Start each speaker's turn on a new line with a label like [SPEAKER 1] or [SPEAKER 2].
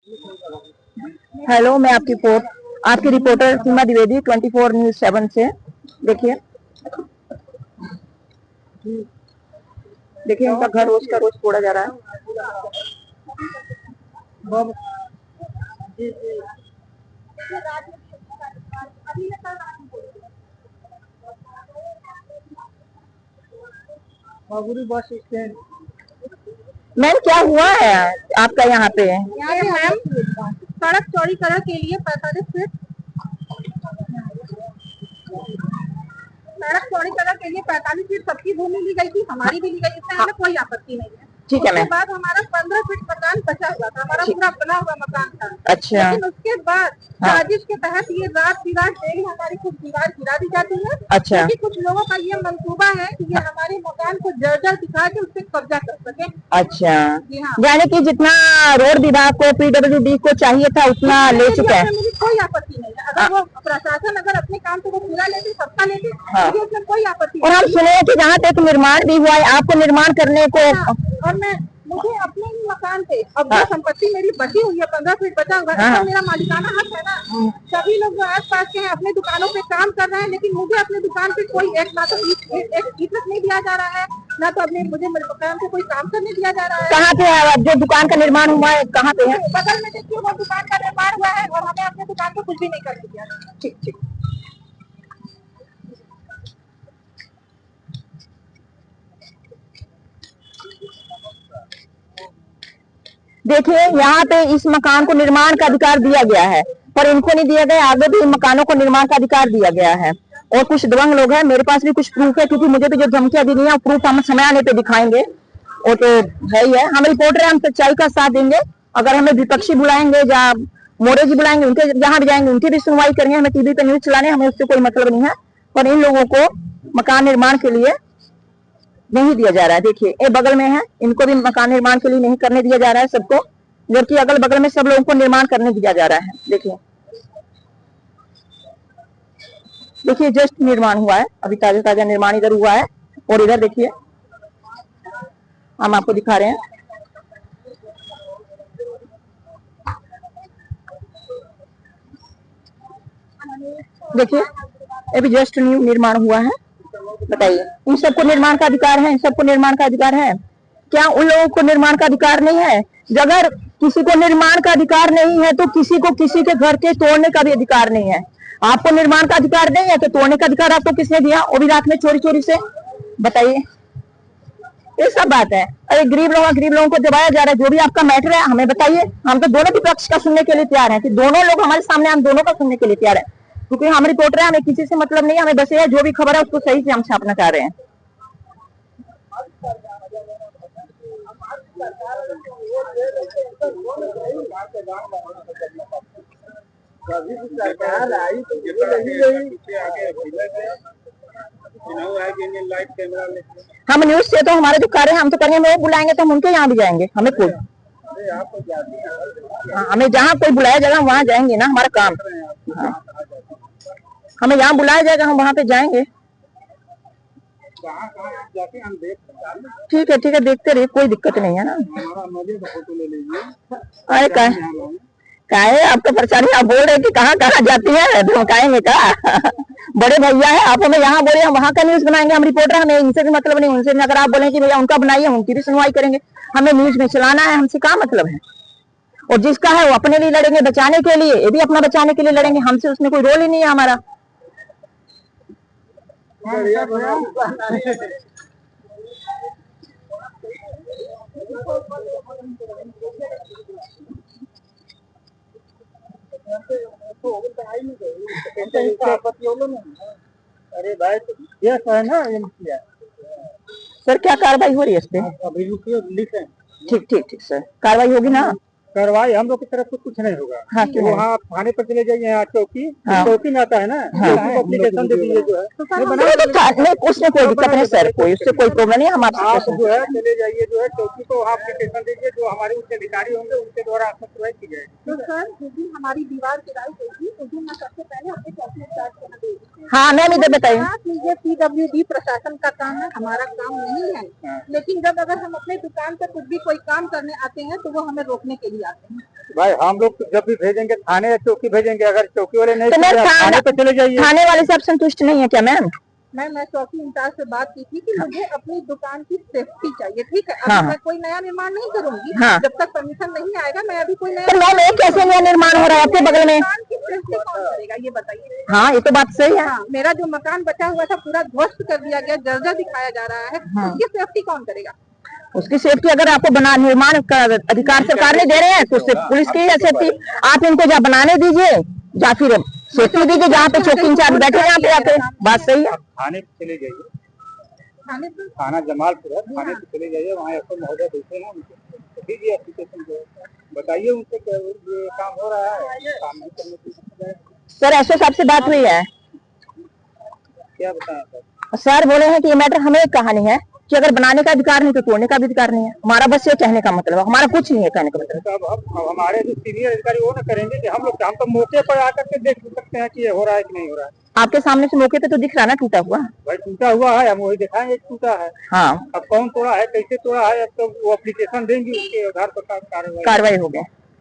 [SPEAKER 1] Hello, मैं आपकी reporter सीमा Dwivedi 24 news 7 से। देखिए देखिए उनका घर रोज का रोज तोड़ा जा रहा है। बस स्टैंड मैम, क्या हुआ है आपका यहाँ पे?
[SPEAKER 2] मैम, सड़क चौड़ीकरण के लिए 45 फीट सड़क चौड़ीकरण के लिए 45 फीट सबकी भूमि ली गई थी, हमारी भी ली गई, इसमें हमें कोई आपत्ति नहीं है।
[SPEAKER 1] ठीक है।
[SPEAKER 2] उसके बाद हमारा 15 फीट मकान बचा हुआ था, हमारा पूरा बना हुआ मकान था।
[SPEAKER 1] अच्छा।
[SPEAKER 2] लेकिन उसके बाद साजिश के तहत ये रात बिरात डेली हमारी कुछ दीवार गिरा दी जाती है।
[SPEAKER 1] अच्छा।
[SPEAKER 2] क्योंकि कुछ लोगों का ये मंसूबा है कि ये हमारे मकान को जर्जर दिखा के उससे कब्जा कर सके।
[SPEAKER 1] अच्छा। यानी कि जितना रोड विभाग को, PWD को चाहिए था उतना ले चुका है।
[SPEAKER 2] मुझे कोई आपत्ति नहीं है। अगर वो प्रशासन अगर अपने काम को पूरा लेते, सबका लेते, मुझे उसमें कोई आपत्ति नहीं।
[SPEAKER 1] और हम सुने कि जहाँ तक निर्माण भी हुआ है, आपको निर्माण करने को
[SPEAKER 2] और मुझे अपने ही मकान पे अब जो संपत्ति मेरी बची हुई है 15 फीट बचा हुआ है, तो मेरा मालिकाना हक है ना। सभी लोग जो आस पास के हैं अपने दुकानों पे काम कर रहे हैं, लेकिन मुझे अपने दुकान पे कोई एक ना तो इज्जत नहीं दिया जा रहा है, ना तो अपने मुझे मेरे दुकान पे कोई काम करने दिया जा रहा है।
[SPEAKER 1] कहाँ पे है जो दुकान का निर्माण हुआ है, कहाँ पे है?
[SPEAKER 2] बगल में देखिए वो दुकान का निर्माण हुआ है और हमें अपने दुकान पे कुछ भी नहीं करने दिया।
[SPEAKER 1] ठीक ठीक। देखिए यहाँ पे इस मकान को निर्माण का अधिकार दिया गया है, पर इनको नहीं दिया गया। आगे भी मकानों को निर्माण का अधिकार दिया गया है। और कुछ दबंग लोग हैं, मेरे पास भी कुछ प्रूफ है, क्योंकि मुझे भी जो धमकियां दी गई है प्रूफ हम समय आने पे दिखाएंगे। वो तो है ही है, हम रिपोर्टर हैं, हम सच्चाई का साथ देंगे। अगर हमें विपक्षी बुलाएंगे या मोरे जी बुलाएंगे, उनके जहां भी जाएंगे उनकी भी सुनवाई करेंगे। हमें टीवी पे न्यूज चलाने, हमें उससे कोई मतलब नहीं है। पर इन लोगों को मकान निर्माण के लिए नहीं दिया जा रहा है। देखिए ये बगल में है, इनको भी मकान निर्माण के लिए नहीं करने दिया जा रहा है सबको, जबकि अगल बगल में सब लोगों को निर्माण करने दिया जा रहा है। देखिए देखिए जस्ट निर्माण हुआ है, अभी ताजा ताजा निर्माण इधर हुआ है। और इधर देखिए हम आपको दिखा रहे हैं। देखिए ये भी जस्ट न्यू निर्माण हुआ है। बताइए, इन सबको निर्माण का अधिकार है? इन सबको निर्माण का अधिकार है क्या? उन लोगों को निर्माण का अधिकार नहीं है? अगर किसी को निर्माण का अधिकार नहीं है तो किसी को किसी के घर के तोड़ने का भी अधिकार नहीं है। आपको निर्माण का अधिकार नहीं है तो तोड़ने का अधिकार आपको किसने दिया, वो भी रात में चोरी चोरी से? बताइए, ये सब बात है। अरे गरीब लोगों को दबाया जा रहा है। जो भी आपका मैटर है हमें बताइए, हम तो दोनों भी पक्ष का सुनने के लिए तैयार है, कि दोनों लोग हमारे सामने, हम दोनों का सुनने के लिए तैयार है। क्योंकि हम रिपोर्टर है, हमें किसी से मतलब नहीं है, हमें बस ये है जो भी खबर है उसको सही से हम छापना चाह रहे हैं। हम न्यूज से तो हमारे जो कार्य है हम तो करेंगे, वो बुलाएंगे तो हम उनके यहाँ भी जाएंगे। हमें कोई हमें जहाँ कोई बुलाया जाएगा हम वहाँ जाएंगे ना, हमारा काम। हाँ, हमें यहाँ बुलाया जाएगा हम वहाँ पे जाएंगे। ठीक है ठीक है, देखते रहिए, कोई दिक्कत नहीं है ना। अरे क्या है आपका परेशानी? आप बोल रहे कि कहाँ कहाँ जाती है, धमकाएंगे का? बड़े भैया है, आप हमें यहाँ बोले हम वहाँ का न्यूज बनाएंगे। हम रिपोर्टर, हमें इनसे भी मतलब नहीं, उनसे नहीं। अगर आप बोले कि भैया उनका बनाइए, हम उनकी भी सुनवाई करेंगे। हमें न्यूज में चलाना है, हमसे क्या मतलब है? और जिसका है वो अपने लिए लड़ेंगे, बचाने के लिए, ये भी अपना बचाने के लिए लड़ेंगे। हमसे उसमें कोई रोल ही नहीं है हमारा। अरे भाई यस है ना, सर क्या कार्रवाई हो रही है इस पे? अभी लिखें। ठीक ठीक ठीक सर, कार्रवाई होगी ना? कार्रवाई हम लोग की तरफ से कुछ नहीं होगा। हाँ, वहाँ थाने पर चले जाइए, यहाँ चौकी। हाँ, चौकी में आता है ना। हाँ, एप्लीकेशन दे दीजिए जो है। उसमें कोई दिक्कत नहीं सर, कोई उससे कोई प्रॉब्लम नहीं। हम आपसे जो है चले जाइए, जो है चौकी को एप्लीकेशन दीजिए, जो हमारे उच्च अधिकारी होंगे उनके द्वारा आपको सुनवाई की जाएगी। तो सर जिस दिन हमारी दीवार गिराई होगी उस दिन मैं सबसे पहले अपने चौकी इंचार्ज को देगी। हाँ मैम, इधर बताइए। ये PWD प्रशासन का काम है, हमारा काम नहीं है। लेकिन जब अगर हम अपने दुकान पर कुछ भी कोई काम करने आते हैं तो वो हमें रोकने के लिए
[SPEAKER 2] जाते हैं?
[SPEAKER 3] भाई हम लोग जब भी भेजेंगे थाने या चौकी भेजेंगे, अगर चौकी वाले नहीं
[SPEAKER 1] तो मैम
[SPEAKER 3] थाने पे चले जाइए।
[SPEAKER 1] थाने वाले से आप संतुष्ट नहीं है क्या मैम?
[SPEAKER 2] मैं चौकी इंचार्ज से बात की थी कि मुझे अपनी दुकान की सेफ्टी चाहिए, ठीक है।
[SPEAKER 1] हाँ,
[SPEAKER 2] अभी मैं कोई नया निर्माण नहीं करूंगी,
[SPEAKER 1] हाँ।
[SPEAKER 2] जब तक परमिशन नहीं आएगा मैं अभी कोई नया।
[SPEAKER 1] तो मैम एक कैसे नया निर्माण हो रहा है आपके बगल में?
[SPEAKER 2] दुकान की सेफ्टी कौन करेगा ये बताइए।
[SPEAKER 1] हाँ ये तो बात सही है।
[SPEAKER 2] हाँ, मेरा जो मकान बचा हुआ था पूरा ध्वस्त कर दिया गया, जर्जर दिखाया जा रहा है, उसकी सेफ्टी कौन करेगा?
[SPEAKER 1] उसकी सेफ्टी अगर आपको बना निर्माण का अधिकार सरकार ने दे रहे हैं तो उससे पुलिस की है सेफ्टी। आप इनको या बनाने दीजिए या फिर सेफ्टी दीजिए, जहाँ पे चौकी इंचार्ज बैठे हैं यहाँ पे आके। बात सही है।
[SPEAKER 3] थाने पे चले जाइए,
[SPEAKER 2] थाने पे
[SPEAKER 3] थाना जमालपुर है, थाने पे चले जाइए, वहाँ एसओ महोदय बैठे हैं, उनसे दीजिए एप्लीकेशन जो बताइए उनसे क्या ये काम हो रहा है, काम नहीं करने की।
[SPEAKER 1] सर एसओ साहब से बात हुई है,
[SPEAKER 3] क्या बताएं सर?
[SPEAKER 1] सर बोले हैं कि ये मैटर हमें एक कहानी है कि अगर बनाने का अधिकार नहीं तो तोड़ने का भी अधिकार नहीं है। हमारा बस ये कहने का मतलब है, हमारा कुछ नहीं है कहने का मतलब।
[SPEAKER 3] तो अब हमारे जो सीनियर अधिकारी वो ना करेंगे कि हम तो मौके पर आकर के देख सकते हैं कि ये हो रहा है कि नहीं हो रहा है।
[SPEAKER 1] आपके सामने से मौके पे तो दिख रहा है ना टूटा हुआ।
[SPEAKER 3] भाई टूटा हुआ है, हम वही दिखाएंगे टूटा है।
[SPEAKER 1] हाँ
[SPEAKER 3] अब कौन तोड़ा है, कैसे तोड़ा है, अब तो वो एप्लीकेशन देंगी, उसके आधार पर कार्रवाई
[SPEAKER 1] कार्रवाई हो गई।